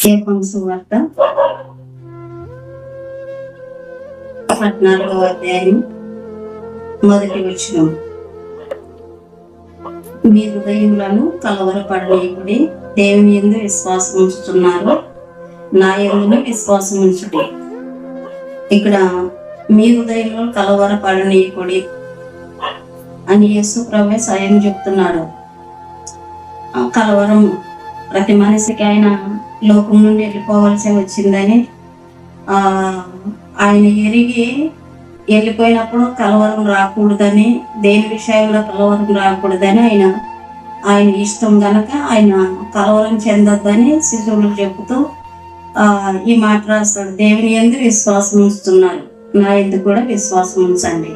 యోహాను సువార్త 14వ అధ్యాయం 1వ వచనం. మీ హృదయములను కలవరపడనీయుడి, దేవుని యందు విశ్వాసం ఉంచుతున్నారు, నా యందును విశ్వాసం ఉంచుడి. ఇక్కడ మీ హృదయంలో కలవరపడనీయుడి అని యేసు ప్రభువే స్వయం చెప్తున్నాడు. కలవరం ప్రతి మనిషికి ఆయన లోకం నుండి వెళ్ళిపోవలసి వచ్చిందని ఆయన ఎరిగి వెళ్ళిపోయినప్పుడు కలవరం రాకూడదని, దేని విషయంలో కలవరం రాకూడదని ఆయన ఇష్టం గనక ఆయన కలవరం చెందొద్దని శిశువులకు చెబుతూ ఈ మాట రాస్తాడు. దేవుని యందు విశ్వాసం ఉంచుతున్నారు, నా యందు కూడా విశ్వాసం ఉంచండి.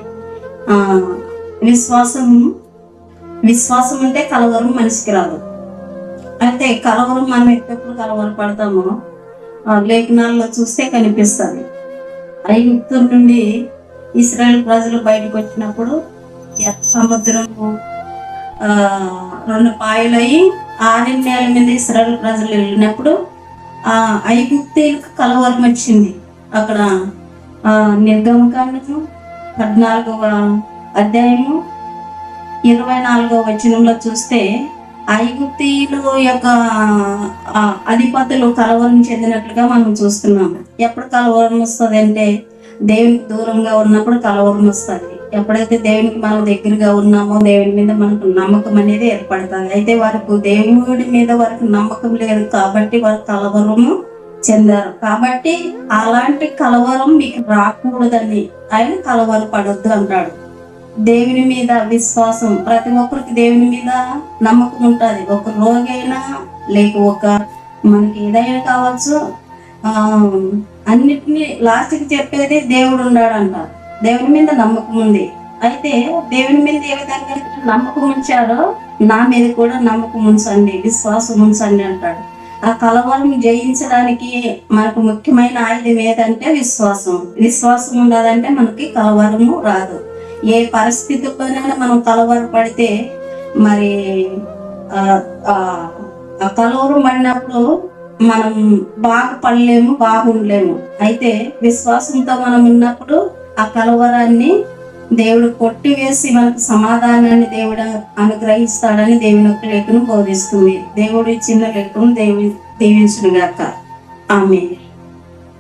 విశ్వాసం ఉంటే కలవరం మనిషికి రాదు. అయితే కలవరం మనం ఎప్పుడు కలవరపడతామో లేఖనాల్లో చూస్తే కనిపిస్తుంది. ఐగుప్తు నుండి ఇశ్రాయేల్ ప్రజలు బయటకు వచ్చినప్పుడు సముద్రము 2 పాయలయ్యి 6 నేల మీద ఇశ్రాయేల్ ప్రజలు వెళ్ళినప్పుడు ఐగుప్తీయులకు కలవరం వచ్చింది. అక్కడ నిర్గమకాండము 14వ అధ్యాయము 24వ వచనంలో చూస్తే ఐగుప్తీయులు యొక్క అధిపతులు కలవరం చెందినట్లుగా మనం చూస్తున్నాము. ఎప్పుడు కలవరం వస్తుంది అంటే దేవునికి దూరంగా ఉన్నప్పుడు కలవరం వస్తుంది. ఎప్పుడైతే దేవునికి మనం దగ్గరగా ఉన్నామో దేవుని మీద మనకు నమ్మకం అనేది ఏర్పడుతుంది. అయితే వారికి దేవుడి మీద వారికి నమ్మకం లేదు కాబట్టి వారు కలవరము చెందారు. కాబట్టి అలాంటి కలవరం మీకు రాకూడదని ఆయన కలవరపడొద్దు అంటాడు. దేవుని మీద విశ్వాసం, ప్రతి ఒక్కరికి దేవుని మీద నమ్మకం ఉంటుంది. ఒక రోగి అయినా లేక మనకి ఏదైనా కావచ్చు, అన్నిటినీ లాస్ట్కి చెప్పేది దేవుడు ఉన్నాడు అంటారు. దేవుని మీద నమ్మకం ఉంది. అయితే దేవుని మీద ఏ విధంగా నమ్మకం ఉంచారో నా మీద కూడా నమ్మకం ఉంచండి, విశ్వాసం ఉంచండి అంటాడు. ఆ కలవరం జయించడానికి మనకు ముఖ్యమైన ఆయుధం ఏదంటే విశ్వాసం. విశ్వాసం ఉండదంటే మనకి కలవరము రాదు. ఏ పరిస్థితుల్లోనైనా మనం కలవరపడితే మరి ఆ కలవరం పడినప్పుడు మనం బాగుపడలేము, బాగుండలేము. అయితే విశ్వాసంతో మనం ఉన్నప్పుడు ఆ కలవరాన్ని దేవుడు కొట్టివేసి మనకు సమాధానాన్ని దేవుడు అనుగ్రహిస్తాడని దేవుని యొక్క లేఖను బోధిస్తుంది. దేవుడు చిన్న లేఖను దీవించును గాక. ఆమేన్.